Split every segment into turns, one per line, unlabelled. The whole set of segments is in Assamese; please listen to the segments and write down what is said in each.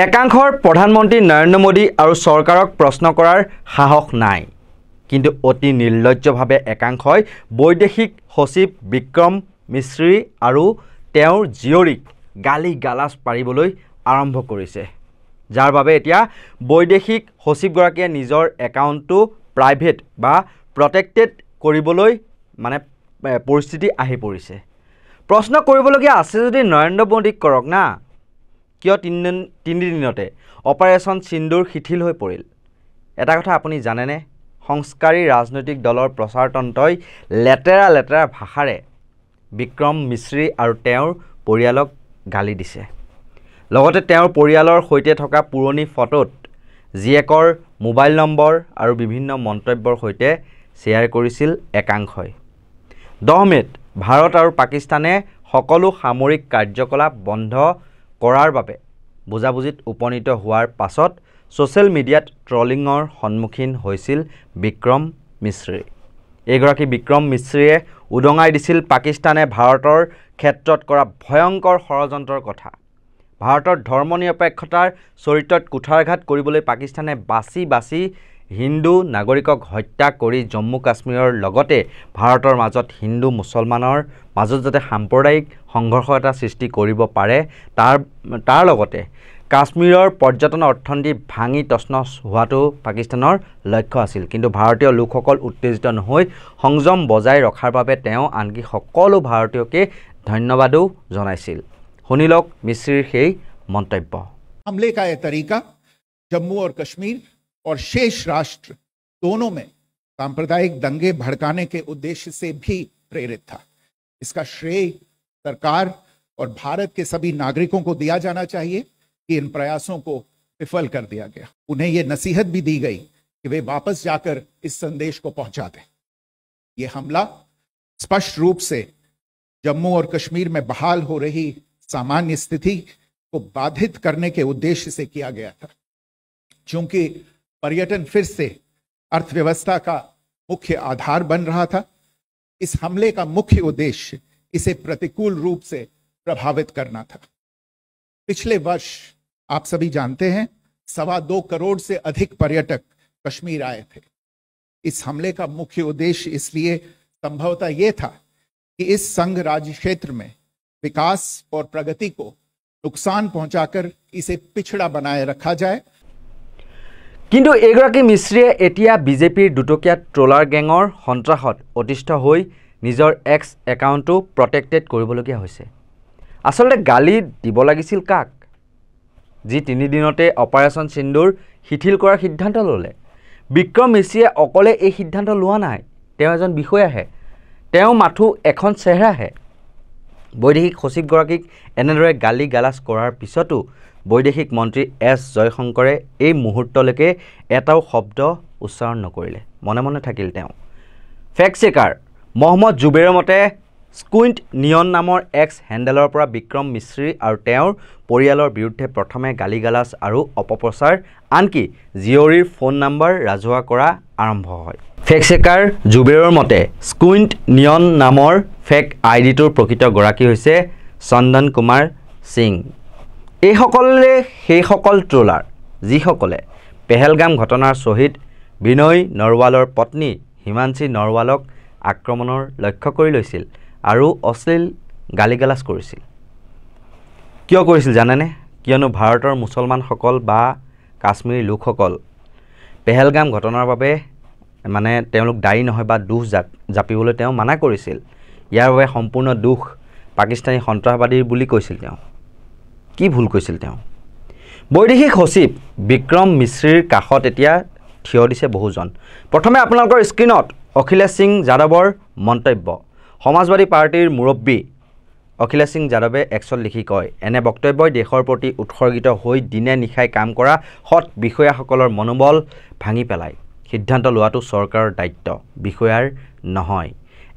একাংশৰ প্ৰধানমন্ত্ৰী নৰেন্দ্ৰ মোদী আৰু চৰকাৰক প্ৰশ্ন কৰাৰ সাহস নাই, কিন্তু অতি নিৰ্লজ্জভাৱে একাংশই বৈদেশিক সচিব বিক্ৰম মিশ্ৰী আৰু তেওঁৰ জীয়ৰীক গালি গালাজ পাৰিবলৈ আৰম্ভ কৰিছে, যাৰ বাবে এতিয়া বৈদেশিক সচিবগৰাকীয়ে নিজৰ একাউণ্টটো প্ৰাইভেট বা প্ৰটেক্টেড কৰিবলৈ পৰিস্থিতি আহি পৰিছে। প্ৰশ্ন কৰিবলগীয়া আছে যদি নৰেন্দ্ৰ মোদীক কৰক না, কিয় তিনিদিনতে অপাৰেশ্যন সিন্দুৰ শিথিল হৈ পৰিল। এটা কথা আপুনি জানেনে, সংস্কাৰী ৰাজনৈতিক দলৰ প্ৰচাৰতন্ত্ৰই লেতেৰা লেতেৰা ভাষাৰে বিক্ৰম মিশ্ৰী আৰু তেওঁৰ পৰিয়ালক গালি দিছে। লগতে তেওঁৰ পৰিয়ালৰ সৈতে থকা পুৰণি ফটোত জীয়েকৰ মোবাইল নম্বৰ আৰু বিভিন্ন মন্তব্যৰ সৈতে শ্বেয়াৰ কৰিছিল একাংশই। 10 মে'ত ভাৰত আৰু পাকিস্তানে সকলো সামৰিক কাৰ্যকলাপ বন্ধ কৰাৰ বাবে বুজাবুজিত উপনীত হোৱাৰ পাছত ছ'চিয়েল মিডিয়াত ট্ৰলিঙৰ সন্মুখীন হৈছিল বিক্ৰম মিশ্ৰী। এইগৰাকী বিক্ৰম মিশ্ৰীয়ে উদঙাই দিছিল পাকিস্তানে ভাৰতৰ ক্ষেত্ৰত কৰা ভয়ংকৰ ষড়যন্ত্ৰৰ কথা। ভাৰতৰ ধৰ্মনিৰপেক্ষতাৰ চৰিত্ৰত কুঠাৰঘাত কৰিবলৈ পাকিস্তানে বাছি বাছি হিন্দু নাগৰিকক হত্যা কৰি জম্মু কাশ্মীৰৰ লগতে ভাৰতৰ মাজত হিন্দু মুছলমানৰ মাজত যাতে সাম্প্ৰদায়িক সংঘৰ্ষ এটা সৃষ্টি কৰিব পাৰে, তাৰ লগতে কাশ্মীৰৰ পৰ্যটন অৰ্থনীতি ভাঙি তছনছ হোৱাটো পাকিস্তানৰ লক্ষ্য আছিল। কিন্তু ভাৰতীয় লোকসকল উত্তেজিত নহৈ সংযম বজাই ৰখাৰ বাবে তেওঁ আনকি সকলো ভাৰতীয়কে ধন্যবাদো জনাইছিল। শুনি লওক মিশ্ৰীৰ সেই মন্তব্য।
हमले का यह तरीका जम्मू और कश्मीर और शेष राष्ट्र दोनों में सांप्रदायिक दंगे भड़काने के उद्देश्य से भी प्रेरित था। इसका श्रेय सरकार और भारत के सभी नागरिकों को दिया जाना चाहिए कि इन प्रयासों को विफल कर दिया गया। उन्हें यह नसीहत भी दी गई कि वे वापस जाकर इस संदेश को पहुंचा दें। यह हमला स्पष्ट रूप से जम्मू और कश्मीर में बहाल हो रही सामान्य स्थिति को बाधित करने के उद्देश्य से किया गया था। चूंकि पर्यटन फिर से अर्थव्यवस्था का मुख्य आधार बन रहा था, इस हमले का मुख्य उद्देश्य इसे प्रतिकूल रूप से प्रभावित करना था। पिछले वर्ष आप सभी जानते हैं 2.25 करोड़ से अधिक पर्यटक कश्मीर आए थे। इस हमले का मुख्य उद्देश्य इसलिए संभवतः यह था कि इस संघ राज्य क्षेत्र में विकास और प्रगति को नुकसान पहुंचाकर इसे पिछड़ा बनाए रखा जाए।
কিন্তু এগৰাকী মিশ্ৰীয়ে এতিয়া বিজেপিৰ দুটকীয়া ট্ৰলাৰ গেঙৰ সন্ত্ৰাসত অতিষ্ঠ হৈ নিজৰ এক্স একাউণ্টটো প্ৰটেক্টেড কৰিবলগীয়া হৈছে। আচলতে গালি দিব লাগিছিল কাক, যি 3 দিনতে অপাৰেশ্যন সিন্দুৰ শিথিল কৰাৰ সিদ্ধান্ত ল'লে। বিক্ৰম মিশ্ৰীয়ে অকলে এই সিদ্ধান্ত লোৱা নাই, তেওঁ এজন বিষয়াহে, তেওঁ মাথো এখন চেহেৰাহে। বৈদেশিক সচিবগৰাকীক এনেদৰে গালি গালাজ কৰাৰ পিছতো বৈদেশিক মন্ত্ৰী এছ জয়শংকৰে এই মুহূৰ্তলৈকে এটাও শব্দ উচ্চাৰণ নকৰিলে, মনে মনে থাকিল তেওঁ। ফেক্ট চেকাৰ মহম্মদ জুবেৰৰ মতে স্কুইণ্ট নিয়ন নামৰ এক্স হেণ্ডেলৰ পৰা বিক্ৰম মিশ্ৰী আৰু তেওঁৰ পৰিয়ালৰ বিৰুদ্ধে প্ৰথমে গালি গালাজ আৰু অপপ্ৰচাৰ, আনকি জীয়ৰীৰ ফোন নম্বৰ ৰাজহুৱা কৰা আৰম্ভ হয়। ফেক্ট চেকাৰ জুবেৰৰ মতে স্কুইণ্ট নিয়ন নামৰ ফেক আইডিটোৰ প্ৰকৃত গৰাকী হৈছে চন্দন কুমাৰ সিং। এইসকলে সেইসকল ট্ৰলাৰ যিসকলে পেহেলগাম ঘটনাৰ শ্বহীদ বিনয় নৰৱালৰ পত্নী হিমাংশী নৰৱালক আক্ৰমণৰ লক্ষ্য কৰি লৈছিল আৰু অশ্লীল গালি গালাজ কৰিছিল। কিয় কৰিছিল জানেনে? কিয়নো ভাৰতৰ মুছলমানসকল বা কাশ্মীৰী লোকসকল পেহেলগাম ঘটনাৰ বাবে তেওঁলোক দায়ী নহয় বা দোষ জাপিবলৈ তেওঁ মানা কৰিছিল। ইয়াৰ বাবে সম্পূৰ্ণ দোষ পাকিস্তানী সন্ত্ৰাসবাদীৰ বুলি কৈছিল তেওঁ। কি ভুল কৈছিল তেওঁ? বৈদেশিক সচিব বিক্ৰম মিশ্ৰীৰ কাষত এতিয়া থিয় দিছে বহুজন। প্ৰথমে আপোনালোকৰ স্ক্ৰীণত অখিলেশ সিং যাদৱৰ মন্তব্য। সমাজবাদী পাৰ্টিৰ মুৰব্বী অখিলেশ সিং যাদৱে এক্সত লিখি কয়, এনে বক্তব্যই দেশৰ প্ৰতি উৎসৰ্গিত হৈ দিনে নিশাই কাম কৰা সৎ বিষয়াসকলৰ মনোবল ভাঙি পেলায়। সিদ্ধান্ত লোৱাটো চৰকাৰৰ দায়িত্ব, বিষয়াৰ নহয়।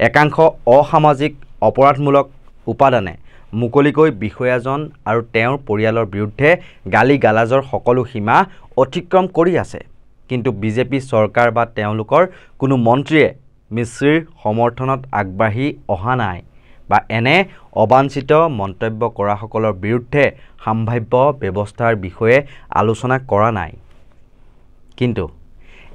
একাংশ অসামাজিক অপৰাধমূলক উপাদানে মুকলিকৈ বিষয়াজন আৰু তেওঁৰ পৰিয়ালৰ বিৰুদ্ধে গালি গালাজৰ সকলো সীমা অতিক্ৰম কৰি আছে। কিন্তু বিজেপি চৰকাৰ বা তেওঁলোকৰ কোনো মন্ত্ৰীয়ে মিশ্ৰীৰ সমৰ্থনত আগবাঢ়ি অহা নাই বা এনে অবাঞ্ছিত মন্তব্য কৰাসকলৰ বিৰুদ্ধে সম্ভাৱ্য ব্যৱস্থাৰ বিষয়ে আলোচনা কৰা নাই। কিন্তু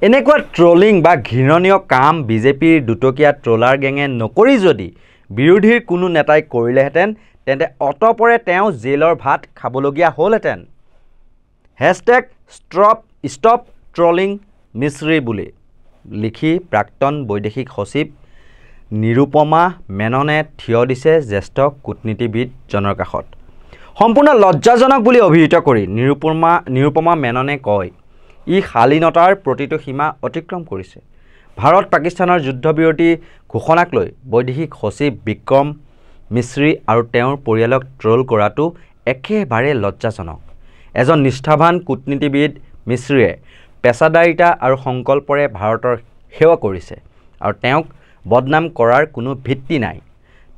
এনেকুৱা ট্ৰলিং বা ঘৃণনীয় কাম বিজেপিৰ দুটকীয়া ট্ৰলাৰ গেঙে নকৰি যদি বিৰোধীৰ কোনো নেতাই কৰিলেহেঁতেন তেন্তে অতপৰে তেওঁ জেলৰ ভাত খাবলগীয়া হ'লহেঁতেন। #stop trolling মিশ্ৰী বুলি লিখি প্ৰাক্তন বৈদেশিক সচিব নিৰুপমা মেননে থিয় দিছে জ্যেষ্ঠ কূটনীতিবিদজনৰ কাষত। সম্পূৰ্ণ লজ্জাজনক বুলি অভিহিত কৰি নিৰুপমা মেননে কয়, ই শালীনতাৰ প্ৰতিটো সীমা অতিক্ৰম কৰিছে। ভাৰত পাকিস্তানৰ যুদ্ধবিৰতি ঘোষণাক লৈ বৈদেশিক সচিব বিক্ৰম মিশ্ৰী আৰু তেওঁৰ পৰিয়ালক ট্ৰল কৰাটো একেবাৰে লজ্জাজনক। এজন নিষ্ঠাৱান কূটনীতিবিদ মিশ্ৰীয়ে পেছাদাৰিতা আৰু সংকল্পৰে ভাৰতৰ সেৱা কৰিছে আৰু তেওঁক বদনাম কৰাৰ কোনো ভিত্তি নাই।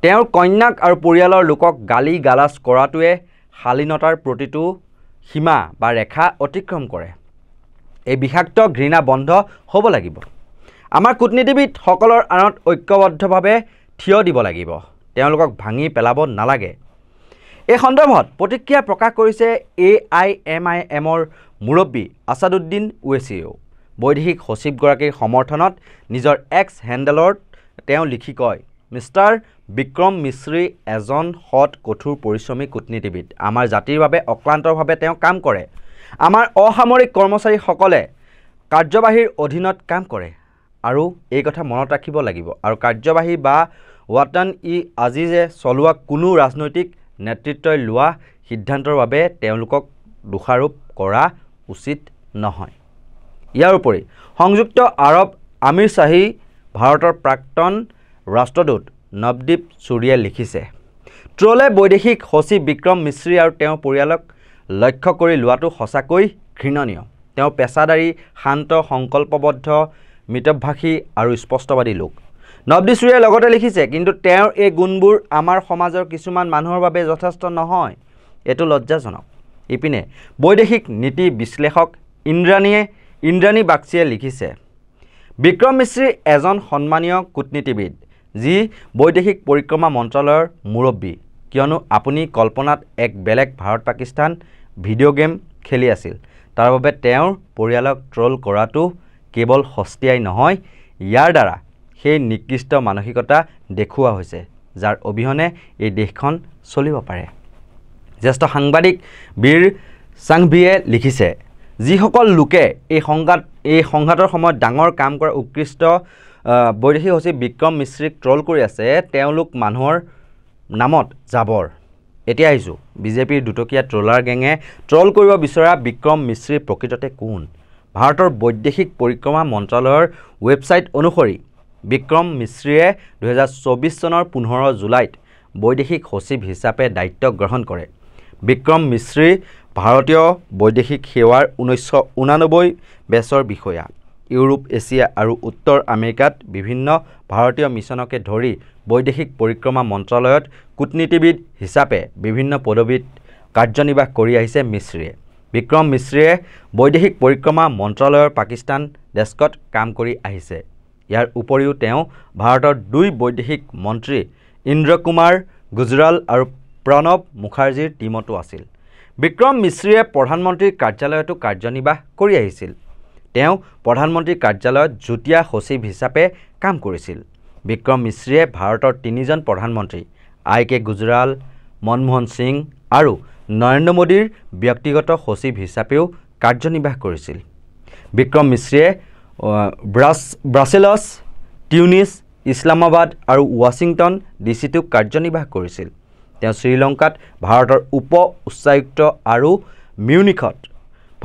তেওঁৰ কন্যাক আৰু পৰিয়ালৰ লোকক গালি গালাজ কৰাটোৱে শালীনতাৰ প্ৰতিটো সীমা বা ৰেখা অতিক্ৰম কৰে। এই বিষাক্ত ঘৃণা বন্ধ হ'ব লাগিব। আমাৰ কূটনীতিবিদসকলৰ আঁৰত ঐক্যবদ্ধভাৱে থিয় দিব লাগিব। তেওঁলোকক ভাঙি পেলাব নালাগে। এই সন্দৰ্ভত প্ৰতিক্ৰিয়া প্ৰকাশ কৰিছে AIMIMৰ মুৰব্বী আছাদুদ্দিন ওৱেইছিয়েও। বৈদেশিক সচিবগৰাকীৰ সমৰ্থনত নিজৰ এক্স হেণ্ডেলত তেওঁ লিখি কয়, মিষ্টাৰ বিক্ৰম মিশ্ৰী এজন সৎ কঠোৰ পৰিশ্ৰমী কূটনীতিবিদ। আমাৰ জাতিৰ বাবে অক্লান্তভাৱে তেওঁ কাম কৰে। আমাৰ অসামৰিক কৰ্মচাৰীসকলে কাৰ্যবাহীৰ অধীনত কাম কৰে আৰু এই কথা মনত ৰাখিব লাগিব। আৰু কাৰ্যবাহী বা ৱাটান-ই-আজিজে চলোৱা কোনো ৰাজনৈতিক নেতৃত্বই লোৱা সিদ্ধান্তৰ বাবে তেওঁলোকক দোষাৰোপ কৰা উচিত নহয়। ইয়াৰ উপৰি সংযুক্ত আৰৱ আমিৰশ্বাহী ভাৰতৰ প্ৰাক্তন ৰাষ্ট্ৰদূত নৱদীপ ছুৰীয়ে লিখিছে, ট্ৰলে বৈদেশিক সচিব বিক্ৰম মিশ্ৰী আৰু তেওঁৰ পৰিয়ালক লক্ষ্য কৰি লোৱাটো সঁচাকৈ ঘৃণনীয়। তেওঁ পেছাদাৰী, শান্ত, সংকল্পবদ্ধ, মিতভাষী আৰু স্পষ্টবাদী লোক। নৱদীপ ছুৰীয়ে লগতে লিখিছে, কিন্তু তেওঁৰ এই গুণবোৰ আমাৰ সমাজৰ কিছুমান মানুহৰ বাবে যথেষ্ট নহয়। এইটো লজ্জাজনক। ইপিনে বৈদেশিক নীতি বিশ্লেষক ইন্দ্ৰাণী বাগচীয়ে লিখিছে, বিক্ৰম মিশ্ৰী এজন সন্মানীয় কূটনীতিবিদ যি বৈদেশিক পৰিক্ৰমা মন্ত্ৰালয়ৰ মুৰব্বী, কিয়নো আপুনি কল্পনাত এক বেলেগ ভাৰত পাকিস্তান ভিডিঅ' গেম খেলি আছিল। তাৰ বাবে তেওঁৰ পৰিয়ালক ট্ৰল কৰাটো কেৱল সস্তীয়াই নহয়, ইয়াৰ দ্বাৰা সেই নিকৃষ্ট মানসিকতা দেখুওৱা হৈছে যাৰ অবিহনে এই দেশখন চলিব পাৰে। জ্যেষ্ঠ সাংবাদিক বীৰ সাংভিয়ে লিখিছে, যিসকল লোকে এই সংঘাতৰ সময়ত ডাঙৰ কাম কৰা উৎকৃষ্ট বৈদেশিক সচিব বিক্ৰম মিশ্ৰীক ট্ৰল কৰি আছে, তেওঁলোক মানুহৰ নামত জাবৰ। এতিয়া আহিছোঁ, বিজেপিৰ দুটকীয়া ট্ৰলাৰ গেঙে ট্ৰল কৰিব বিচৰা বিক্ৰম মিশ্ৰী প্ৰকৃততে কোন? ভাৰতৰ বৈদেশিক পৰিক্ৰমা মন্ত্ৰালয়ৰ ৱেবছাইট অনুসৰি বিক্ৰম মিশ্ৰীয়ে 2024 চনৰ 15 জুলাইত বৈদেশিক সচিব হিচাপে দায়িত্ব গ্ৰহণ কৰে। বিক্ৰম মিশ্ৰী ভাৰতীয় বৈদেশিক সেৱাৰ 1989 বেচৰ বিষয়া। ইউৰোপ, এছিয়া আৰু উত্তৰ আমেৰিকাত বিভিন্ন ভাৰতীয় মিছনকে ধৰি বৈদেশিক পৰিক্ৰমা মন্ত্ৰালয়ত কূটনীতিবিদ হিচাপে বিভিন্ন পদবীত কাৰ্যনিৰ্বাহ কৰি আহিছে মিশ্ৰীয়ে। বিক্ৰম মিশ্ৰীয়ে বৈদেশিক পৰিক্ৰমা মন্ত্ৰালয়ৰ পাকিস্তান ডেস্কত কাম কৰি আহিছে। ইয়াৰ উপৰিও তেওঁ ভাৰতৰ 2 বৈদেশিক মন্ত্ৰী ইন্দ্ৰ কুমাৰ গুজৰাল আৰু প্ৰণৱ মুখাৰ্জীৰ টীমতো আছিল। বিক্ৰম মিশ্ৰীয়ে প্ৰধানমন্ত্ৰীৰ কাৰ্যালয়তো কাৰ্যনিৰ্বাহ কৰি আহিছিল। তেওঁ প্ৰধানমন্ত্ৰীৰ কাৰ্যালয়ত যুটীয়া সচিব হিচাপে কাম কৰিছিল। বিক্ৰম মিশ্ৰীয়ে ভাৰতৰ 3জন প্ৰধানমন্ত্ৰী IK গুজৰাল, মনমোহন সিং আৰু নৰেন্দ্ৰ মোদীৰ ব্যক্তিগত সচিব হিচাপেও কাৰ্যনিৰ্বাহ কৰিছিল। বিক্ৰম মিশ্ৰীয়ে ব্ৰাছেলছ, টিউনিছ, ইছলামাবাদ আৰু ৱাশ্বিংটন ডিচিতো কাৰ্যনিৰ্বাহ কৰিছিল। তেওঁ শ্ৰীলংকাত ভাৰতৰ উপ উচ্চায়ুক্ত আৰু মিউনিখত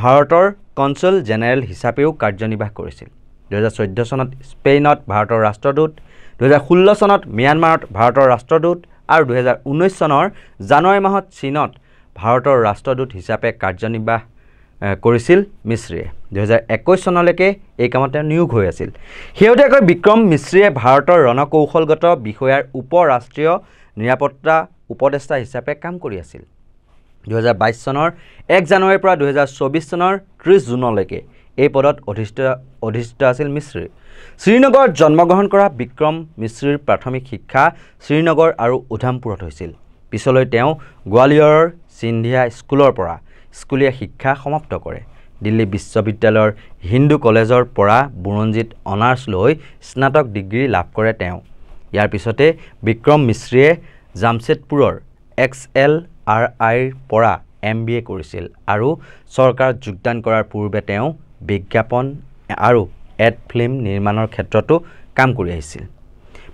ভাৰতৰ কনচুল জেনেৰেল হিচাপেও কাৰ্যনিৰ্বাহ কৰিছিল। 2014 চনত স্পেইনত ভাৰতৰ ৰাষ্ট্ৰদূত, 2016 চনত ম্যানমাৰত ভাৰতৰ ৰাষ্ট্ৰদূত আৰু 2019 চনৰ জানুৱাৰী মাহত চীনত ভাৰতৰ ৰাষ্ট্ৰদূত হিচাপে কাৰ্যনিৰ্বাহ কৰিছিল মিশ্ৰীয়ে। 2021 চনলৈকে এই কামত তেওঁ নিয়োগ হৈ আছিল। শেহতীয়াকৈ বিক্ৰম মিশ্ৰীয়ে ভাৰতৰ ৰণকৌশলগত বিষয়াৰ উপ ৰাষ্ট্ৰীয় নিৰাপত্তা উপদেষ্টা হিচাপে কাম কৰি আছিল। 2022 চনৰ 1 জানুৱাৰীৰ পৰা 2024 চনৰ 30 জুনলৈকে এই পদত অধিষ্ঠিত আছিল মিশ্ৰী। শ্ৰীনগৰত জন্মগ্ৰহণ কৰা বিক্ৰম মিশ্ৰীৰ প্ৰাথমিক শিক্ষা শ্ৰীনগৰ আৰু উধামপুৰত হৈছিল। পিছলৈ তেওঁ গোৱালিয়ৰৰ সিন্ধিয়া স্কুলৰ পৰা স্কুলীয়া শিক্ষা সমাপ্ত কৰে। দিল্লী বিশ্ববিদ্যালয়ৰ হিন্দু কলেজৰ পৰা বুৰঞ্জীত অনাৰ্ছ লৈ স্নাতক ডিগ্ৰী লাভ কৰে তেওঁ। ইয়াৰ পিছতে বিক্ৰম মিশ্ৰীয়ে জামছেদপুৰৰ XLRIৰ পৰা MBA কৰিছিল আৰু চৰকাৰত যোগদান কৰাৰ পূৰ্বে তেওঁ বিজ্ঞাপন আৰু এড ফিল্ম নিৰ্মাণৰ ক্ষেত্ৰতো কাম কৰি আহিছিল।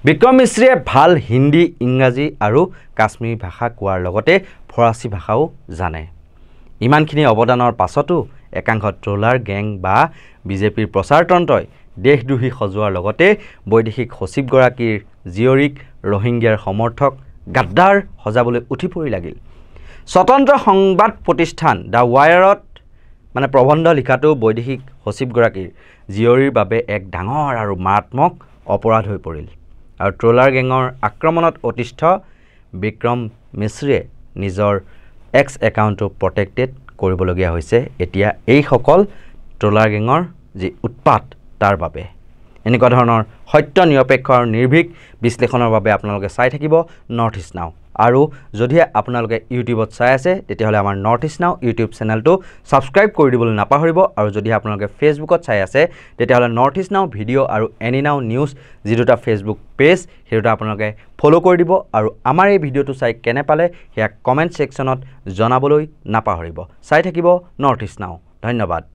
বিক্ৰম মিশ্ৰীয়ে ভাল হিন্দী, ইংৰাজী আৰু কাশ্মীৰী ভাষা কোৱাৰ লগতে ফৰাচী ভাষাও জানে। ইমানখিনি অৱদানৰ পাছতো একাংশ ট্ৰলাৰ গেং বা বিজেপিৰ প্ৰচাৰতন্ত্ৰই দেশদ্ৰোহী সজোৱাৰ লগতে বৈদেশিক সচিবগৰাকীৰ জীয়ৰীক ৰোহিংগিয়াৰ সমৰ্থক গাদ্দাৰ সজাবলৈ উঠি পৰি লাগিল। স্বতন্ত্ৰ সংবাদ প্ৰতিষ্ঠান দ্য ৱায়াৰত প্ৰবন্ধ লিখাটো বৈদেশিক সচিবগৰাকীৰ জীয়ৰীৰ বাবে এক ডাঙৰ আৰু মাৰাত্মক অপৰাধ হৈ পৰিল। আৰু ট্ৰলাৰ গেঙৰ আক্ৰমণত অতিষ্ঠ বিক্ৰম মিশ্ৰীয়ে নিজৰ X একাউণ্টটো প্ৰটেক্টেড কৰিবলগীয়া হৈছে এতিয়া এইসকল ট্ৰলাৰ গেঙৰ যি উৎপাত তাৰ বাবে। এনেকুৱা ধৰণৰ সত্য নিৰপেক্ষ আৰু নিৰ্ভীক বিশ্লেষণৰ বাবে আপোনালোকে চাই থাকিব নৰ্থ ইষ্ট নাও। আৰু যদিহে আপোনালোকে ইউটিউবত চাই আছে তেতিয়াহ'লে আমাৰ নৰ্থ ইষ্ট নাও ইউটিউব চেনেলটো ছাবস্ক্ৰাইব কৰি দিবলৈ নাপাহৰিব। আৰু যদিহে আপোনালোকে ফেচবুকত চাই আছে তেতিয়াহ'লে নৰ্থ ইষ্ট নাও ভিডিঅ' আৰু এনি নাও নিউজ যি দুটা ফেচবুক পেজ সেই দুটা আপোনালোকে ফ'ল' কৰি দিব। আৰু আমাৰ এই ভিডিঅ'টো চাই কেনে পালে সেয়া কমেণ্ট ছেকশ্যনত জনাবলৈ নাপাহৰিব। চাই থাকিব নৰ্থ ইষ্ট নাও। ধন্যবাদ।